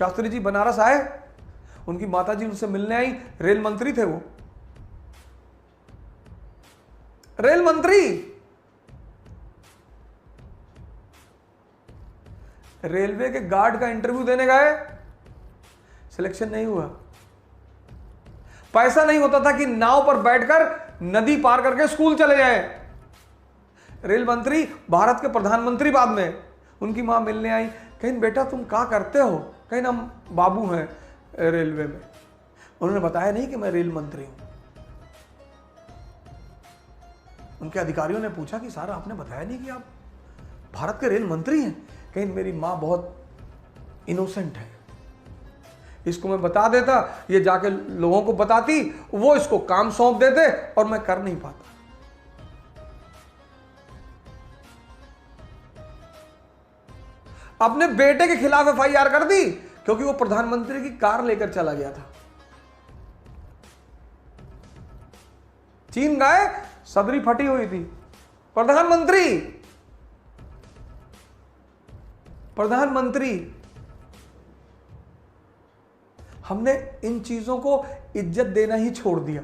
शास्त्री जी बनारस आए, उनकी माताजी उनसे मिलने आई, रेल मंत्री थे वो, रेल मंत्री। रेलवे के गार्ड का इंटरव्यू देने गए, सिलेक्शन नहीं हुआ। पैसा नहीं होता था कि नाव पर बैठकर नदी पार करके स्कूल चले जाए। रेल मंत्री, भारत के प्रधानमंत्री बाद में, उनकी मां मिलने आई, कहीं बेटा तुम क्या करते हो? कहीं हम बाबू हैं रेलवे में। उन्होंने बताया नहीं कि मैं रेल मंत्री हूं। उनके अधिकारियों ने पूछा कि सर आपने बताया नहीं कि आप भारत के रेल मंत्री हैं? कहीं मेरी मां बहुत इनोसेंट है, इसको मैं बता देता, ये जाके लोगों को बताती, वो इसको काम सौंप देते और मैं कर नहीं पाता। अपने बेटे के खिलाफ एफआईआर कर दी क्योंकि वो प्रधानमंत्री की कार लेकर चला गया था। चीन गए, सदरी फटी हुई थी। प्रधानमंत्री, हमने इन चीजों को इज्जत देना ही छोड़ दिया।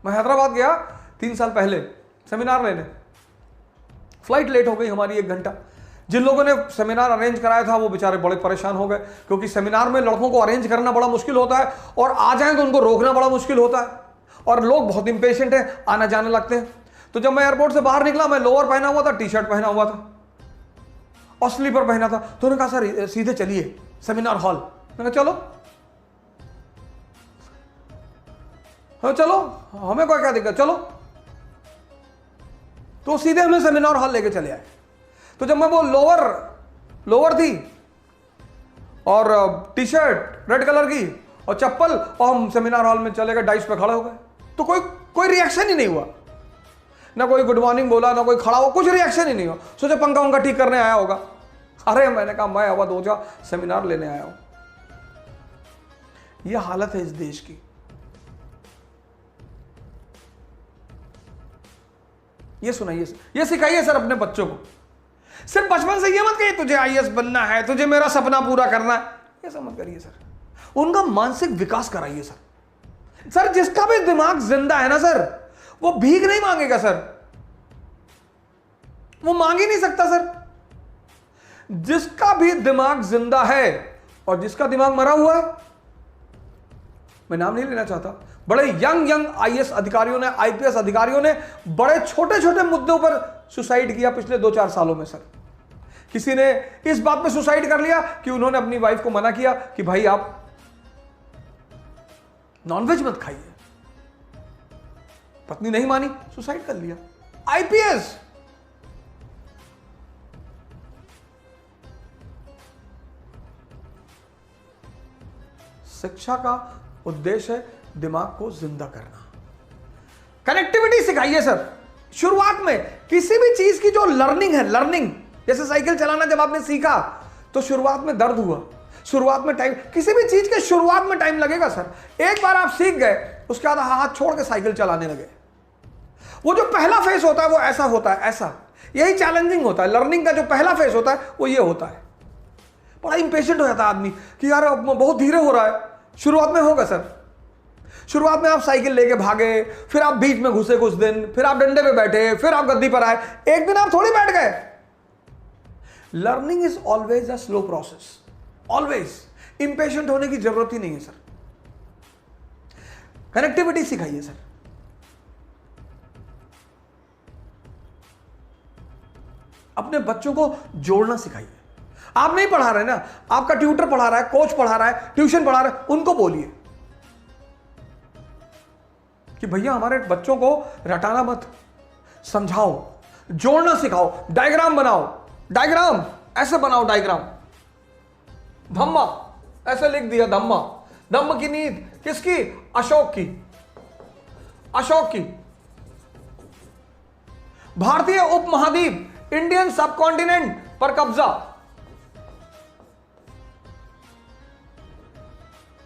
मैं हैदराबाद गया 3 साल पहले सेमिनार लेने, फ्लाइट लेट हो गई हमारी 1 घंटा। जिन लोगों ने सेमिनार अरेंज कराया था वो बेचारे बड़े परेशान हो गए, क्योंकि सेमिनार में लड़कों को अरेंज करना बड़ा मुश्किल होता है और आ जाएं तो उनको रोकना बड़ा मुश्किल होता है, और लोग बहुत इंपेशेंट हैं, आना जाने लगते हैं। तो जब मैं एयरपोर्ट से बाहर निकला, मैं लोअर पहना हुआ था, टी-शर्ट पहना हुआ था और स्लीपर पहना था। तो उन्होंने कहा सर सीधे चलिए सेमिनार हॉल। मैंने कहा चलो, हाँ चलो, हमें कोई क्या दिक्कत, चलो। तो सीधे हमें सेमिनार हॉल लेके चले आए। तो जब मैं वो लोअर थी और टी-शर्ट रेड कलर की और चप्पल, और हम सेमिनार हॉल में चले गए, डाइस पे खड़े हो गए, तो कोई रिएक्शन ही नहीं हुआ, ना कोई गुड मॉर्निंग बोला, ना कोई खड़ा हो, कुछ रिएक्शन ही नहीं हुआ। सोचे पंखा उनका ठीक करने आया होगा। अरे मैंने कहा मैं अवध ओझा सेमिनार लेने आया हूं। यह हालत है इस देश की। ये सुनाइए, ये सिखाइए सर अपने बच्चों को। सिर्फ बचपन से ये मत कहिए तुझे आईएएस बनना है, तुझे मेरा सपना पूरा करना है, ये सब मत करिए सर। उनका मानसिक विकास कराइए सर। सर जिसका भी दिमाग जिंदा है ना सर, वो भीख नहीं मांगेगा सर, वो मांग ही नहीं सकता सर। जिसका भी दिमाग जिंदा है और जिसका दिमाग मरा हुआ है, मैं नाम नहीं लेना चाहता, बड़े यंग आईएएस अधिकारियों ने, आईपीएस अधिकारियों ने बड़े छोटे छोटे मुद्दों पर सुसाइड किया पिछले 2-4 सालों में सर। किसी ने इस बात पे सुसाइड कर लिया कि उन्होंने अपनी वाइफ को मना किया कि भाई आप नॉनवेज मत खाइए, पत्नी नहीं मानी, सुसाइड कर लिया। आईपीएस। शिक्षा का उद्देश्य है दिमाग को जिंदा करना। कनेक्टिविटी सिखाइए सर। शुरुआत में किसी भी चीज की जो लर्निंग है, लर्निंग जैसे साइकिल चलाना जब आपने सीखा तो शुरुआत में दर्द हुआ, शुरुआत में टाइम, किसी भी चीज के शुरुआत में टाइम लगेगा सर। एक बार आप सीख गए, उसके बाद हाथ छोड़ के साइकिल चलाने लगे, वो जो पहला फेस होता है वो ऐसा होता है, ऐसा, यही चैलेंजिंग होता है। लर्निंग का जो पहला फेस होता है वो ये होता है। बड़ा इंपेशेंट हो जाता है आदमी कि यार बहुत धीरे हो रहा है। शुरुआत में होगा सर, शुरुआत में आप साइकिल लेके भागे, फिर आप बीच में घुसे कुछ दिन, फिर आप डंडे पे बैठे, फिर आप गद्दी पर आए, एक दिन आप थोड़ी बैठ गए। Learning is always a slow process, always. Impatient होने की जरूरत ही नहीं है सर। कनेक्टिविटी सिखाइए सर। अपने बच्चों को जोड़ना सिखाइए। आप नहीं पढ़ा रहे ना, आपका ट्यूटर पढ़ा रहा है, कोच पढ़ा रहा है, ट्यूशन पढ़ा रहा है, उनको बोलिए कि भैया हमारे बच्चों को रटाना मत, समझाओ, जोड़ना सिखाओ, डायग्राम बनाओ, डायग्राम ऐसे बनाओ, डायग्राम। धम्मा ऐसे लिख दिया, धम्मा, धम्म की नींद किसकी? अशोक की, अशोक की। भारतीय उपमहाद्वीप, इंडियन सबकॉन्टिनेंट पर कब्जा,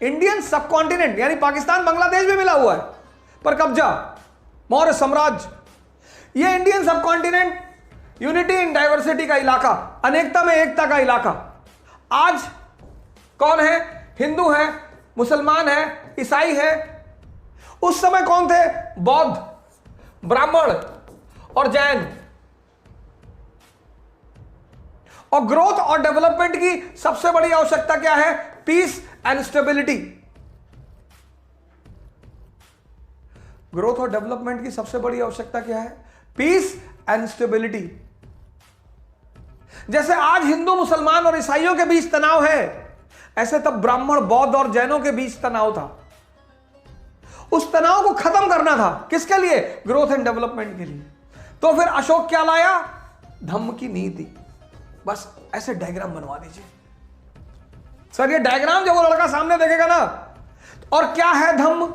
इंडियन सबकॉन्टिनेंट यानी पाकिस्तान बांग्लादेश भी मिला हुआ है, पर कब्जा, मौर्य साम्राज्य। ये Indian subcontinent unity in diversity का इलाका, अनेकता में एकता का इलाका। आज कौन है? हिंदू है, मुसलमान है, ईसाई है। उस समय कौन थे? बौद्ध, ब्राह्मण और जैन। और ग्रोथ और डेवलपमेंट की सबसे बड़ी आवश्यकता क्या है? Peace and stability. ग्रोथ और डेवलपमेंट की सबसे बड़ी आवश्यकता क्या है? Peace and stability. जैसे आज हिंदू, मुसलमान और ईसाइयों के बीच तनाव है, ऐसे तब ब्राह्मण, बौद्ध और जैनों के बीच तनाव था। उस तनाव को खत्म करना था। किसके लिए? ग्रोथ एंड डेवलपमेंट के लिए। तो फिर अशोक क्या लाया? धम्म की नीति। बस ऐसे डायग्राम बनवा दीजिए। सर ये डायग्राम जब वो लड़का सामने देखेगा ना, और क्या है धम्म?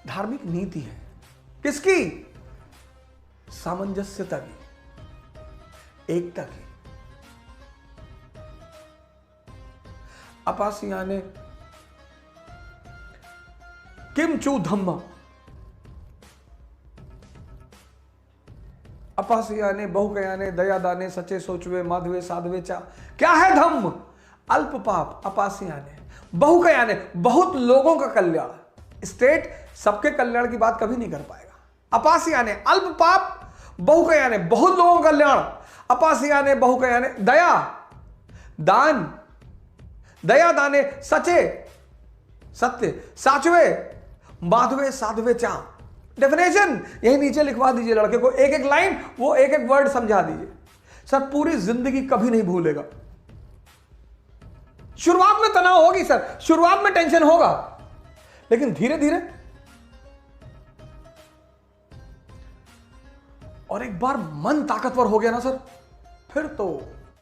धार्मिक नीति है। किसकी? सामंजस्यता की, एकता की। अपासियाने किम चू धम्म, अपासियाने बहुकयाने दयादाने सचे सोचवे माधवे साधवे चा। क्या है धम्म? अल्प पाप। अपासियाने बहुकयाने, बहुत लोगों का कल्याण। स्टेट सबके कल्याण की बात कभी नहीं कर पाएगा। अपासियाने अल्प पाप, बहुकयाने बहुत लोगों का कल्याण। अपासियाने बहुकयाने दया दान, दया दाने सचे सत्य, साचवे माधवे साधवे चा। डेफिनेशन यही नीचे लिखवा दीजिए लड़के को, एक एक लाइन, वो एक एक वर्ड समझा दीजिए। सर पूरी जिंदगी कभी नहीं भूलेगा। शुरुआत में तनाव होगी सर, शुरुआत में टेंशन होगा, लेकिन धीरे धीरे, और एक बार मन ताकतवर हो गया ना सर, फिर तो